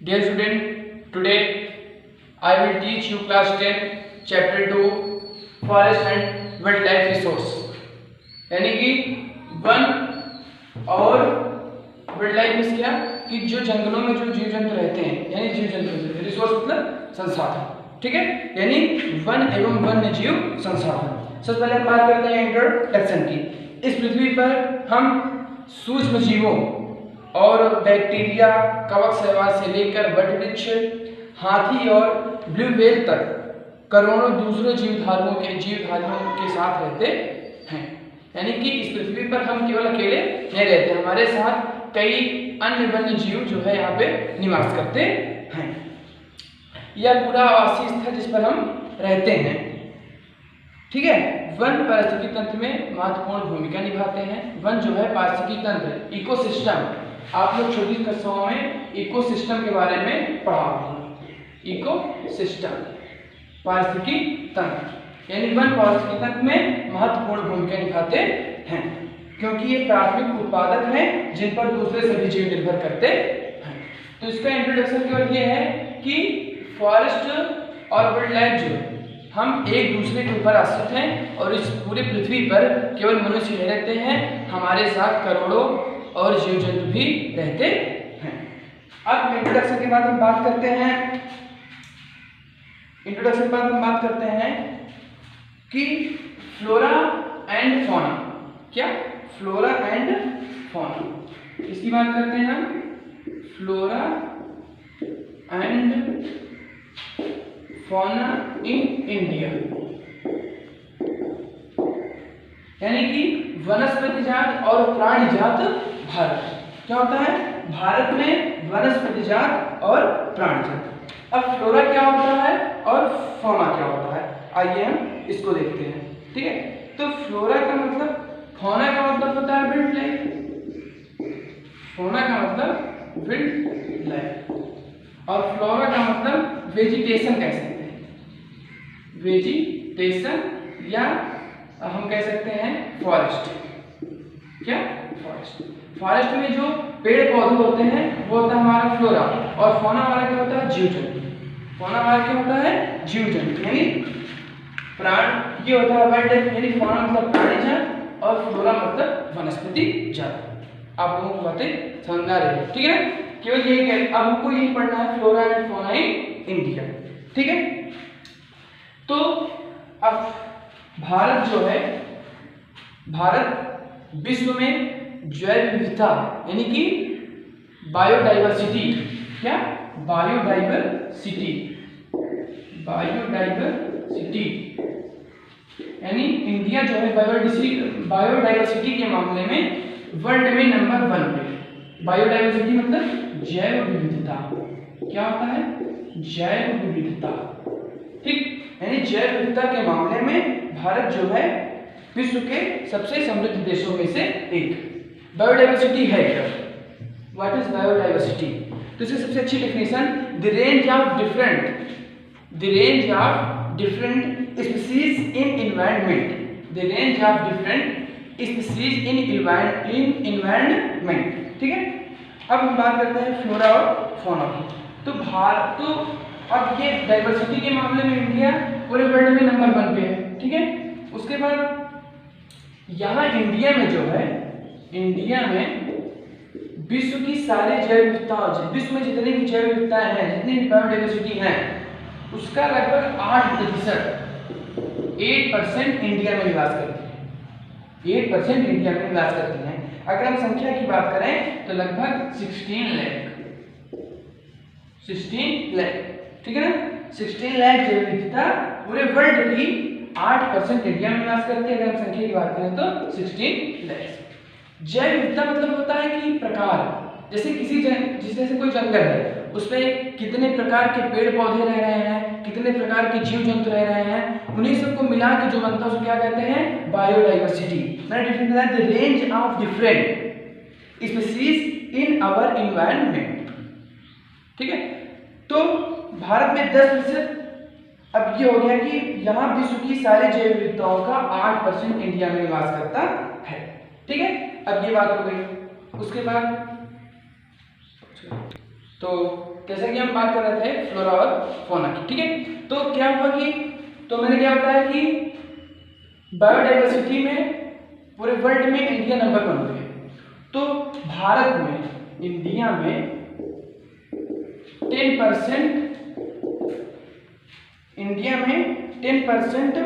Dear student, today I will teach you class 10 chapter 2 forest and wildlife resource यानी कि one और wild means क्या कि जो जंगलों में जो जीव जंतु रहते हैं यानी जीव जंतु, रिसोर्स मतलब संसाधन, ठीक है, यानी वन एवं वन्य जीव संसाधन। सबसे पहले हम बात करते हैं इंट्रोडक्शन की। इस पृथ्वी पर हम सूक्ष्म जीवों और बैक्टीरिया, कवक शैवाल से लेकर वटवृक्ष, हाथी और ब्लू व्हेल तक करोड़ों दूसरे जीवधारियों के साथ रहते हैं। यानी कि इस पृथ्वी पर हम केवल अकेले नहीं रहते, हमारे साथ कई अन्य वन्य जीव जो है यहाँ पे निवास करते हैं। यह पूरा आवासीय स्थल जिस पर हम रहते हैं, ठीक है। वन पारिस्थितिकी तंत्र में महत्वपूर्ण भूमिका निभाते हैं। वन जो है पारिस्थितिकी तंत्र, इकोसिस्टम, आप लोग छोटी कक्षाओं में इकोसिस्टम के बारे में पढ़ा होंगे। इकोसिस्टम पारिस्थितिकी तंत्र यानी वन पारिस्थितिकी तंत्र में महत्वपूर्ण भूमिका निभाते हैं, क्योंकि ये प्राथमिक उत्पादक हैं जिन पर दूसरे सभी जीव निर्भर करते हैं। तो इसका इंट्रोडक्शन केवल ये है कि फॉरेस्ट और वाइल्ड लाइफ जो हम एक दूसरे के ऊपर आश्रित हैं और इस पूरे पृथ्वी पर केवल मनुष्य नहीं रहते हैं, हमारे साथ करोड़ों और जीव जंतु भी रहते हैं। अब इंट्रोडक्शन के बाद हम बात करते हैं कि फ्लोरा एंड फौना। क्या? फ्लोरा एंड फौना, इसकी बात करते हैं हम। Flora and fauna in India यानी कि वनस्पति जात और प्राणी जात भारत। क्या होता है? भारत में वनस्पति जात और प्राणी जात। अब फ्लोरा क्या होता है और फौना क्या होता है, आइए हम इसको देखते हैं, ठीक है। तो फ्लोरा का मतलब, फौना का मतलब होता है वाइल्ड लाइफ, फौना का मतलब वाइल्ड लाइफ, और फ्लोरा का मतलब वेजिटेशन कह सकते हैं, वेजिटेशन, या हम कह सकते हैं फॉरेस्ट। क्या? फॉरेस्ट में जो पेड़ पौधे होते हैं वो होता है हमारा फ्लोरा, और फौना हमारा क्या होता है? जीव जंतु। फौना हमारा क्या होता है? जीव जंतु यानी प्राण, ये होता है वाइल्ड लाइफ यानी फौना मतलब प्राणी जात और फ्लोरा मतलब वनस्पति जात। आप लोगों को बातें समझ आ रही है, ठीक है। केवल यही अब हमको यही पढ़ना है, flora and fauna in India, ठीक है। तो अब भारत जो है, भारत विश्व में जैव विविधता यानी कि बायोडाइवर्सिटी, क्या? बायोडाइवर्सिटी यानी इंडिया जो है बायोडाइवर्सिटी के मामले में वर्ल्ड में नंबर 1 पे। बायोडाइवर्सिटी मतलब जैव विविधता। क्या होता है? जैव विविधता, ठीक, यानी जैव विविधता के मामले में भारत जो है विश्व के सबसे समृद्ध देशों में से एक। बायोडाइवर्सिटी है क्या? What is biodiversity? तो इसकी सबसे अच्छी definition, the range of different species in environment, the range of different species in environment, ठीक है। अब हम बात करते हैं फ्लोरा और फौना की। तो भारत, तो अब ये डाइवर्सिटी के मामले में इंडिया पूरे वर्ल्ड में नंबर 1 पे है, ठीक है। उसके बाद यहाँ इंडिया में जो है, इंडिया में विश्व की सारी जैव विविधताएं, विश्व में जितनी भी जैव विविधताएं हैं, जितनी भी बायोडाइवर्सिटी है, उसका लगभग 8% इंडिया में निवास करती है। 8% इंडिया में निवास करती हैं। अगर हम संख्या की बात करें तो लगभग 16 लाख, ठीक है ना। 16 लाख जैव विविधता पूरे वर्ल्ड की 8% इंडिया में निवास करती है। अगर हम संख्या की बात करें तो 16 लाख। जैव विविधता मतलब होता है कि प्रकार, जैसे जैसे कोई जंगल है, उसमें कितने प्रकार के पेड़ पौधे रह रहे हैं, कितने प्रकार के जीव जंतु रह रहे हैं, उन्हीं सबको मिला के जो बनता है उसको क्या कहते हैं? Biodiversity. The range of different species in our environment, ठीक है। तो भारत में 10%, अब ये हो गया कि यहाँ विश्व की सारी जैव विविधताओं का 8% इंडिया में निवास करता है, ठीक है। अब ये बात हो गई। उसके बाद तो जैसे कि हम बात कर रहे थे फ्लोरा और फौना की, ठीक है। तो क्या हुआ कि तो मैंने क्या बताया कि बायोडाइवर्सिटी में पूरे वर्ल्ड में इंडिया नंबर 1 पे है। तो भारत में, इंडिया में 10%, इंडिया में 10%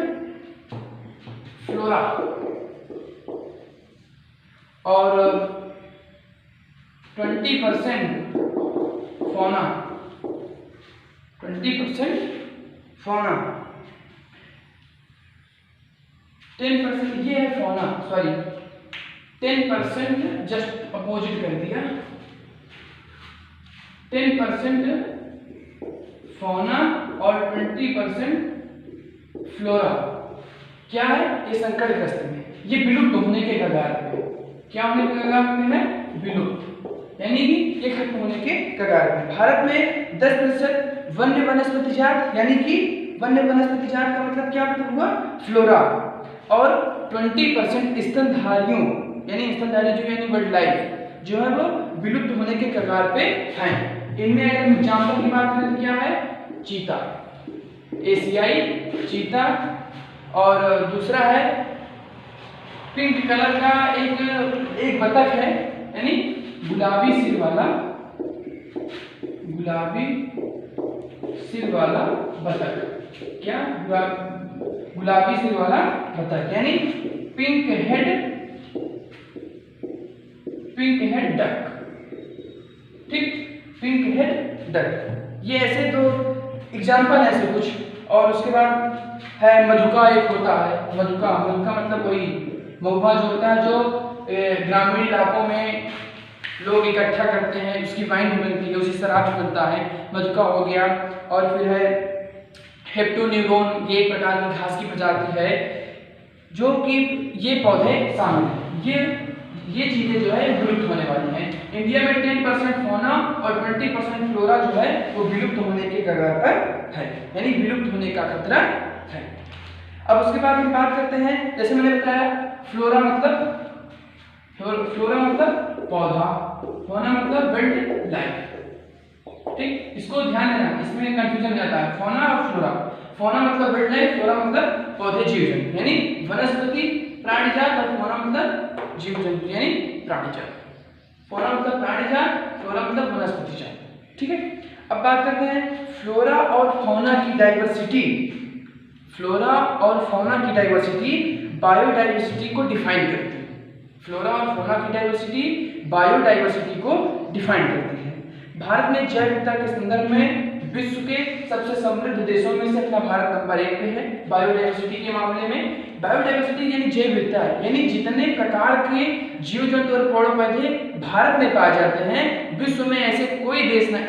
फ्लोरा और 20% फौना, 20% फौना, 10% ये है फौना, सॉरी 10% जस्ट अपोजिट कर दिया, 10% फौना और 20% फ्लोरा। क्या है ये संकटग्रस्त में, ये विलुप्त होने के कगार पे। क्या होने के कगार पे है? विलुप्त, यानी कि ये खत्म होने के कगार पे। भारत में 10% वन्य वनस्पति जात, यानी कि वन्य वनस्पति जात का मतलब क्या मतलब हुआ? फ्लोरा, और 20% स्तनधारियों, यानी स्तनधारी जो यानी वाइल्ड लाइफ जो है वो विलुप्त होने के कगार पे हैं। इनमें अगर एग्जाम्पल की बात करें तो क्या है? चीता, एशियाई चीता, और दूसरा है पिंक कलर का एक बतख है, यानी गुलाबी सिर वाला, गुलाबी सिर वाला बतख। क्या? गुलाबी सिर वाला बतख, यानी पिंक हेड डक, ठीक, पिंक हेड डक। ये ऐसे तो एग्जाम्पल ऐसे कुछ। और उसके बाद है मधुका, एक होता है मधुका। मधुका मतलब वही महुआ जो होता है, जो ग्रामीण इलाकों में लोग इकट्ठा करते हैं, उसकी वाइन भी बनती है, उसी शराब भी बनता है, मधुका हो गया। और फिर है हेप्टोन्यूरोन, ये एक प्रकार की घास की प्रजाति है, जो कि ये पौधे शामिल हैं। ये चीजें जो है विलुप्त होने वाली हैं। इंडिया में 10% फौना और 20% फ्लोरा जो है वो विलुप्त होने के कगार पर है, यानी विलुप्त होने का खतरा है। अब उसके बाद हम बात करते हैं, जैसे मैंने बताया फ्लोरा मतलब पौधा, फौना मतलब वाइल्ड लाइफ, ठीक। इसको ध्यान देना, इसमें कंफ्यूजन जाता है फौना और फ्लोरा। फौना मतलब वाइल्ड लाइफ, फ्लोरा मतलब पौधे जीव जंतु, यानी वनस्पति प्राणी जात, और फौना मतलब जीव जंतु यानी प्राणी जात। फौना मतलब प्राणी जात, फ्लोरा मतलब वनस्पति जात, ठीक है। अब बात करते हैं फ्लोरा और फौना की डाइवर्सिटी। फ्लोरा और फौना की डाइवर्सिटी बायोडाइवर्सिटी को डिफाइन करती है। फ्लोरा और फौना की डाइवर्सिटी बायोडाइवर्सिटी को डिफाइन करती है। भारत में जैव विविधता के संदर्भ में विश्व के सबसे समृद्ध देशों में से अपना भारत नंबर 1 पे है बायोडाइवर्सिटी के मामले में। बायोडाइवर्सिटी यानी जैव विविधता, यानी जितने प्रकार के जीव जंतु और पेड़ पौधे भारत में पाए जाते हैं, विश्व में ऐसे कोई देश नहीं,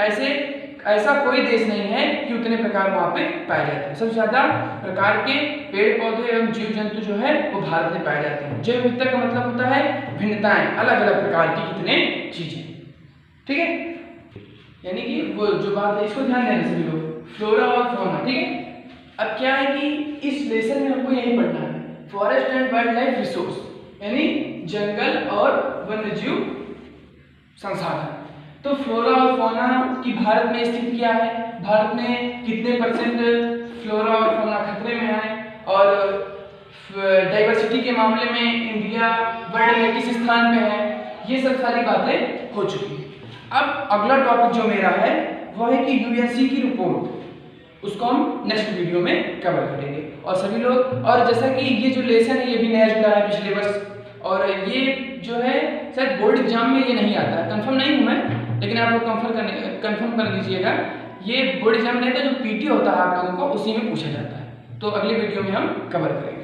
ऐसा कोई देश नहीं है कि उतने प्रकार वहां पे पाए जाते हैं। सबसे ज्यादा प्रकार के पेड़ पौधे एवं जीव जंतु जो है वो भारत में पाए जाते हैं। जैव विविधता का मतलब होता है भिन्नताएं, अलग अलग प्रकार की कितने चीजें, ठीक है। यानी कि वो जो बात है इसको ध्यान देना सभी लोग, फ्लोरा और फौना, ठीक है। अब क्या है कि इस लेसन में हमको यही पढ़ना है, forest and wild life resource, यानी जंगल और वन्यजीव संसाधन। तो फ्लोरा और फौना की भारत में स्थिति क्या है, भारत में कितने परसेंट फ्लोरा और फौना खतरे में है, और डाइवर्सिटी के मामले में इंडिया वर्ल्ड में किस स्थान में है, ये सब सारी बातें हो चुकी है। अब अगला टॉपिक जो मेरा है वो है कि यूएनसी की रिपोर्ट, उसको हम नेक्स्ट वीडियो में कवर करेंगे। और सभी लोग, और जैसा कि ये जो लेसन है ये भी नया जुड़ा है पिछले वर्ष, और ये जो है शायद बोर्ड एग्जाम में ये नहीं आता है, कंफर्म नहीं हूँ मैं, लेकिन आप लोग कंफर्म कर लीजिएगा। ये बोर्ड एग्जाम नहीं था, जो पीटी होता है आप लोगों को उसी में पूछा जाता है। तो अगले वीडियो में हम कवर करेंगे।